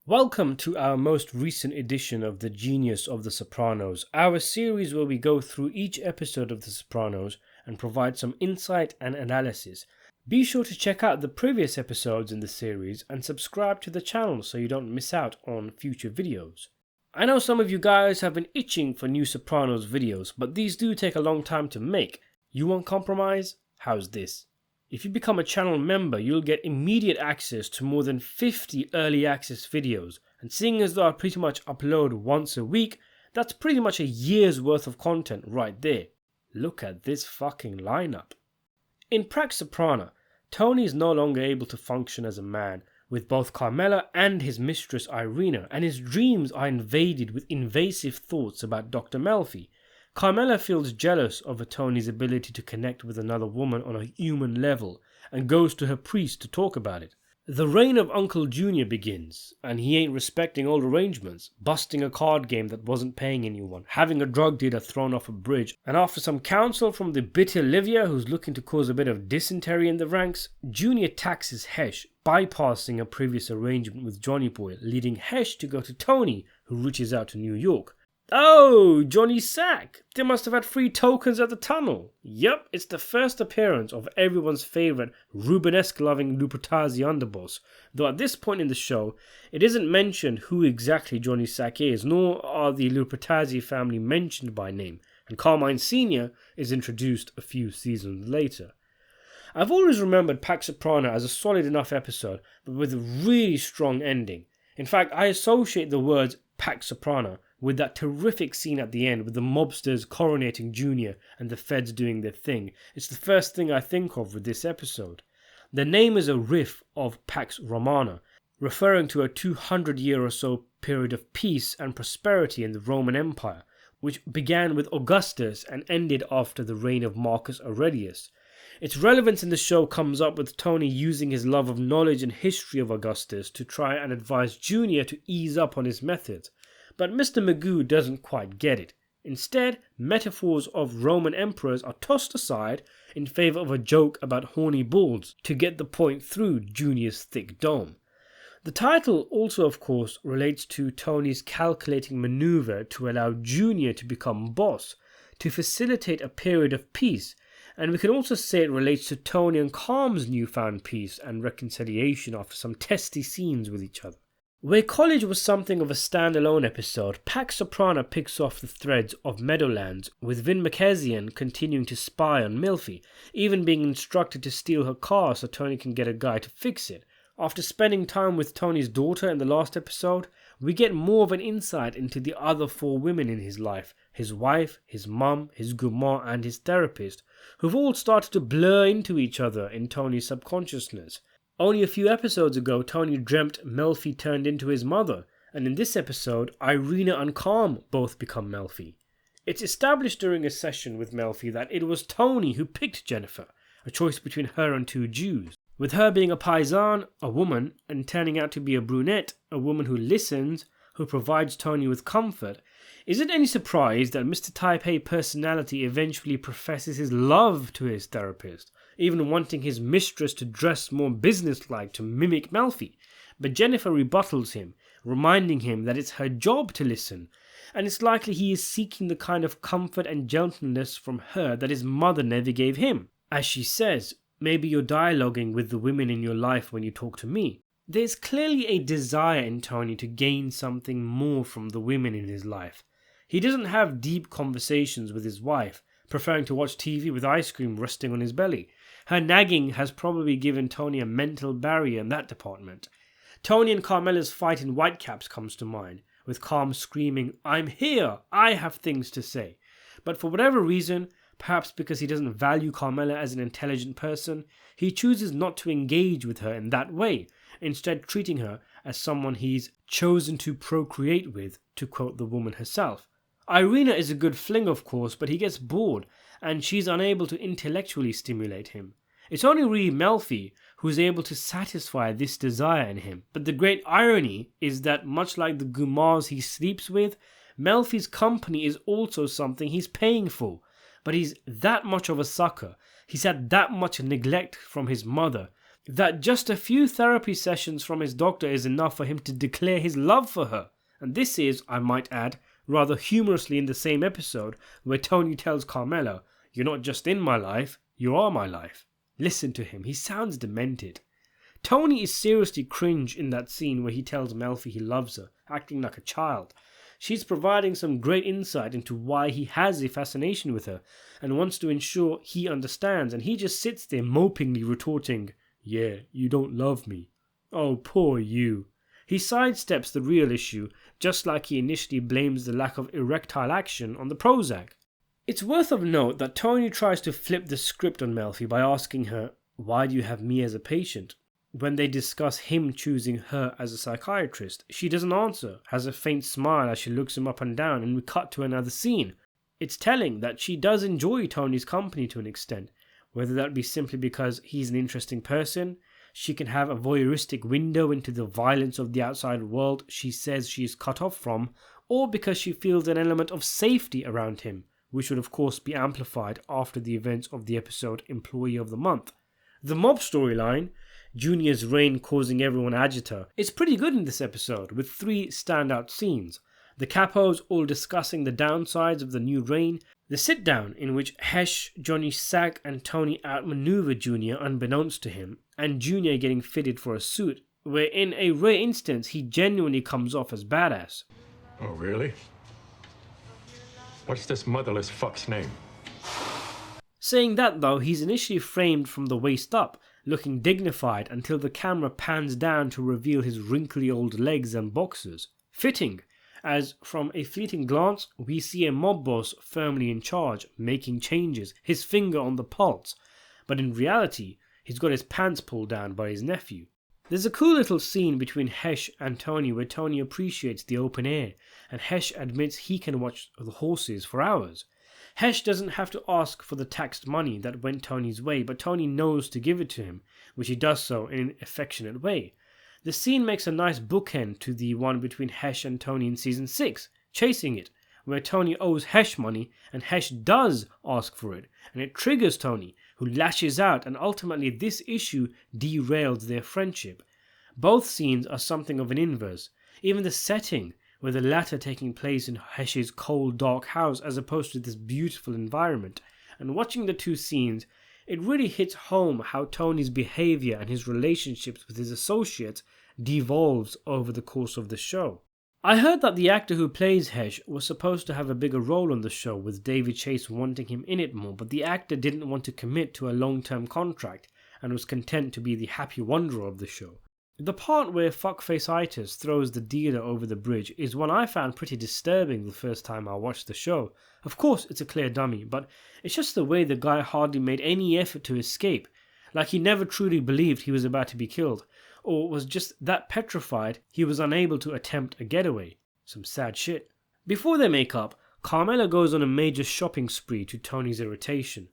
Welcome to our most recent edition of The Genius of the Sopranos, our series where we go through each episode of The Sopranos and provide some insight and analysis. Be sure to check out the previous episodes in the series and subscribe to the channel so you don't miss out on future videos. I know some of you guys have been itching for new Sopranos videos, but these do take a long time to make. You want compromise? How's this? If you become a channel member, you'll get immediate access to more than 50 early access videos, and seeing as though I pretty much upload once a week, that's pretty much a year's worth of content right there. Look at this fucking lineup. In Pax Soprana, Tony is no longer able to function as a man, with both Carmela and his mistress Irina, and his dreams are invaded with invasive thoughts about Dr. Melfi. Carmela feels jealous of Tony's ability to connect with another woman on a human level and goes to her priest to talk about it. The reign of Uncle Junior begins, and he ain't respecting old arrangements, busting a card game that wasn't paying anyone, having a drug dealer thrown off a bridge, and after some counsel from the bitter Livia, who's looking to cause a bit of dysentery in the ranks, Junior taxes Hesh, bypassing a previous arrangement with Johnny Boy, leading Hesh to go to Tony, who reaches out to New York. Oh, Johnny Sack! They must have had free tokens at the tunnel. Yep, it's the first appearance of everyone's favourite Rubenesque-loving Lupertazzi underboss, though at this point in the show, it isn't mentioned who exactly Johnny Sack is, nor are the Lupertazzi family mentioned by name, and Carmine Sr. is introduced a few seasons later. I've always remembered Pax Soprana as a solid enough episode, but with a really strong ending. In fact, I associate the words Pax Soprana with that terrific scene at the end with the mobsters coronating Junior and the feds doing their thing. It's the first thing I think of with this episode. The name is a riff of Pax Romana, referring to a 200-year or so period of peace and prosperity in the Roman Empire, which began with Augustus and ended after the reign of Marcus Aurelius. Its relevance in the show comes up with Tony using his love of knowledge and history of Augustus to try and advise Junior to ease up on his methods. But Mr. Magoo doesn't quite get it. Instead, metaphors of Roman emperors are tossed aside in favour of a joke about horny bulls to get the point through Junior's thick dome. The title also, of course, relates to Tony's calculating manoeuvre to allow Junior to become boss, to facilitate a period of peace, and we can also say it relates to Tony and Carm's newfound peace and reconciliation after some testy scenes with each other. Where College was something of a standalone episode, Pax Soprana picks off the threads of Meadowlands, with Vin Makazian continuing to spy on Melfi, even being instructed to steal her car so Tony can get a guy to fix it. After spending time with Tony's daughter in the last episode, we get more of an insight into the other four women in his life, his wife, his mum, his gourmand and his therapist, who've all started to blur into each other in Tony's subconsciousness. Only a few episodes ago, Tony dreamt Melfi turned into his mother, and in this episode, Irina and Carm both become Melfi. It's established during a session with Melfi that it was Tony who picked Jennifer, a choice between her and two Jews. With her being a paisan, a woman, and turning out to be a brunette, a woman who listens, who provides Tony with comfort, is it any surprise that Mr. Type A personality eventually professes his love to his therapist, even wanting his mistress to dress more businesslike to mimic Melfi? But Jennifer rebuttals him, reminding him that it's her job to listen, and it's likely he is seeking the kind of comfort and gentleness from her that his mother never gave him. As she says, maybe you're dialoguing with the women in your life when you talk to me. There's clearly a desire in Tony to gain something more from the women in his life. He doesn't have deep conversations with his wife, preferring to watch TV with ice cream resting on his belly. Her nagging has probably given Tony a mental barrier in that department. Tony and Carmela's fight in Whitecaps comes to mind, with Carm screaming, "I'm here! I have things to say." But for whatever reason, perhaps because he doesn't value Carmela as an intelligent person, he chooses not to engage with her in that way, instead treating her as someone he's chosen to procreate with, to quote the woman herself. Irina is a good fling, of course, but he gets bored, and she's unable to intellectually stimulate him. It's only really Melfi who's able to satisfy this desire in him. But the great irony is that, much like the gourmands he sleeps with, Melfi's company is also something he's paying for. But he's that much of a sucker, he's had that much neglect from his mother, that just a few therapy sessions from his doctor is enough for him to declare his love for her. And this is, I might add, rather humorously in the same episode where Tony tells Carmela, "You're not just in my life, you are my life." Listen to him, he sounds demented. Tony is seriously cringe in that scene where he tells Melfi he loves her, acting like a child. She's providing some great insight into why he has a fascination with her and wants to ensure he understands, and he just sits there mopingly retorting, "Yeah, you don't love me. Oh, poor you." He sidesteps the real issue, just like he initially blames the lack of erectile action on the Prozac. It's worth of note that Tony tries to flip the script on Melfi by asking her, "Why do you have me as a patient?" When they discuss him choosing her as a psychiatrist, she doesn't answer, has a faint smile as she looks him up and down, and we cut to another scene. It's telling that she does enjoy Tony's company to an extent, whether that be simply because he's an interesting person, she can have a voyeuristic window into the violence of the outside world she says she is cut off from, or because she feels an element of safety around him, which would of course be amplified after the events of the episode Employee of the Month. The mob storyline, Junior's reign causing everyone agita, is pretty good in this episode, with 3 standout scenes. The capos all discussing the downsides of the new reign, the sit-down in which Hesh, Johnny Sack and Tony outmaneuver Junior unbeknownst to him, and Junior getting fitted for a suit, where in a rare instance he genuinely comes off as badass. Oh, really? What's this motherless fuck's name? Saying that though, he's initially framed from the waist up, looking dignified until the camera pans down to reveal his wrinkly old legs and boxers. Fitting, as from a fleeting glance we see a mob boss firmly in charge, making changes, his finger on the pulse, but in reality he's got his pants pulled down by his nephew. There's a cool little scene between Hesh and Tony where Tony appreciates the open air, and Hesh admits he can watch the horses for hours. Hesh doesn't have to ask for the taxed money that went Tony's way, but Tony knows to give it to him, which he does so in an affectionate way. The scene makes a nice bookend to the one between Hesh and Tony in Season 6, Chasing It, where Tony owes Hesh money and Hesh does ask for it, and it triggers Tony, who lashes out, and ultimately this issue derails their friendship. Both scenes are something of an inverse. Even the setting, with the latter taking place in Hesh's cold, dark house as opposed to this beautiful environment. And watching the 2 scenes, it really hits home how Tony's behaviour and his relationships with his associates devolves over the course of the show. I heard that the actor who plays Hesh was supposed to have a bigger role on the show, with David Chase wanting him in it more, but the actor didn't want to commit to a long-term contract and was content to be the happy wanderer of the show. The part where Fuckface-itis throws the dealer over the bridge is one I found pretty disturbing the first time I watched the show. Of course it's a clear dummy, but it's just the way the guy hardly made any effort to escape, like he never truly believed he was about to be killed, or was just that petrified he was unable to attempt a getaway. Some sad shit. Before they make up, Carmela goes on a major shopping spree to Tony's irritation.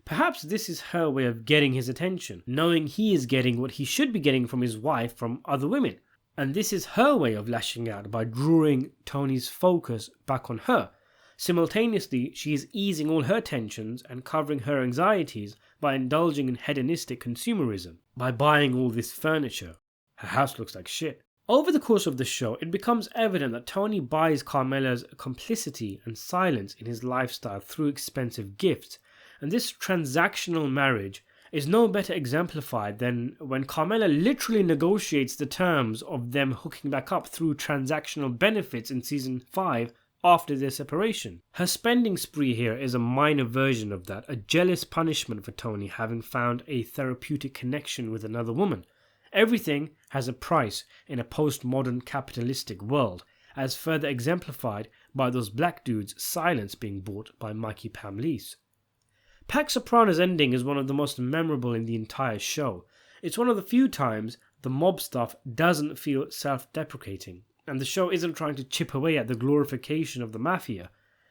Perhaps this is her way of getting his attention, knowing he is getting what he should be getting from his wife from other women. And this is her way of lashing out by drawing Tony's focus back on her. Simultaneously, she is easing all her tensions and covering her anxieties by indulging in hedonistic consumerism, by buying all this furniture. Her house looks like shit. Over the course of the show, it becomes evident that Tony buys Carmela's complicity and silence in his lifestyle through expensive gifts, and this transactional marriage is no better exemplified than when Carmela literally negotiates the terms of them hooking back up through transactional benefits in Season 5 after their separation. Her spending spree here is a minor version of that, a jealous punishment for Tony having found a therapeutic connection with another woman. Everything has a price in a postmodern capitalistic world, as further exemplified by those black dudes' silence being bought by Mikey Pamleese. Pax Soprano's ending is one of the most memorable in the entire show. It's one of the few times the mob stuff doesn't feel self-deprecating, and the show isn't trying to chip away at the glorification of the mafia.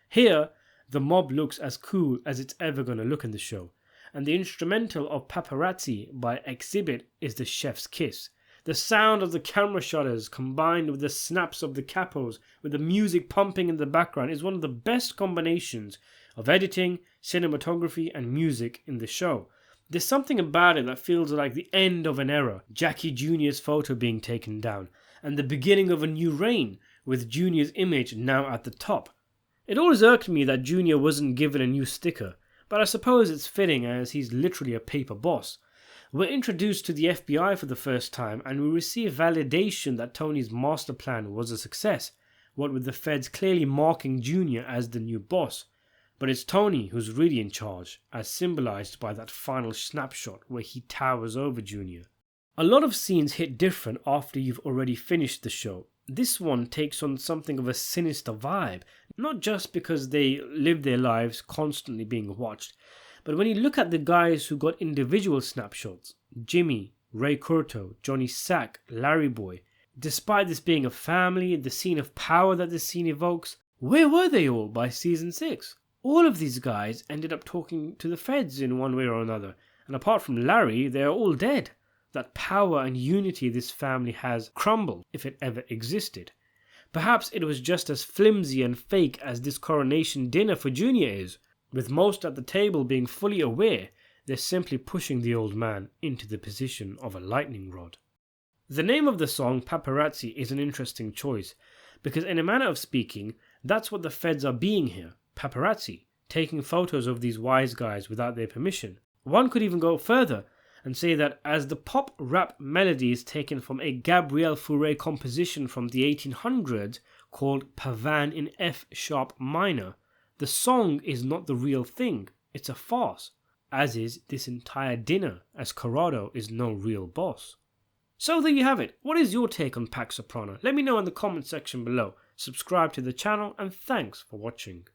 Here, the mob looks as cool as it's ever going to look in the show, and the instrumental of Paparazzi by Exhibit is the chef's kiss. The sound of the camera shutters combined with the snaps of the capos with the music pumping in the background is one of the best combinations of editing, cinematography and music in the show. There's something about it that feels like the end of an era, Jackie Jr.'s photo being taken down, and the beginning of a new reign, with Jr.'s image now at the top. It always irked me that Jr. wasn't given a new sticker, but I suppose it's fitting as he's literally a paper boss. We're introduced to the FBI for the first time, and we receive validation that Tony's master plan was a success, what with the feds clearly marking Jr. as the new boss. But it's Tony who's really in charge, as symbolized by that final snapshot where he towers over Jr. A lot of scenes hit different after you've already finished the show. This one takes on something of a sinister vibe, not just because they live their lives constantly being watched, but when you look at the guys who got individual snapshots, Jimmy, Ray Curto, Johnny Sack, Larry Boy, despite this being a family, the scene of power that this scene evokes, where were they all by season 6? All of these guys ended up talking to the feds in one way or another, and apart from Larry, they are all dead. That power and unity this family has crumbled, if it ever existed. Perhaps it was just as flimsy and fake as this coronation dinner for Junior is, with most at the table being fully aware they're simply pushing the old man into the position of a lightning rod. The name of the song, Paparazzi, is an interesting choice, because in a manner of speaking, that's what the feds are being here. Paparazzi, taking photos of these wise guys without their permission. One could even go further and say that as the pop rap melody is taken from a Gabriel Fauré composition from the 1800s called Pavan in F sharp minor, the song is not the real thing, it's a farce, as is this entire dinner, as Corrado is no real boss. So there you have it. What is your take on Pax Soprana? Let me know in the comment section below. Subscribe to the channel and thanks for watching.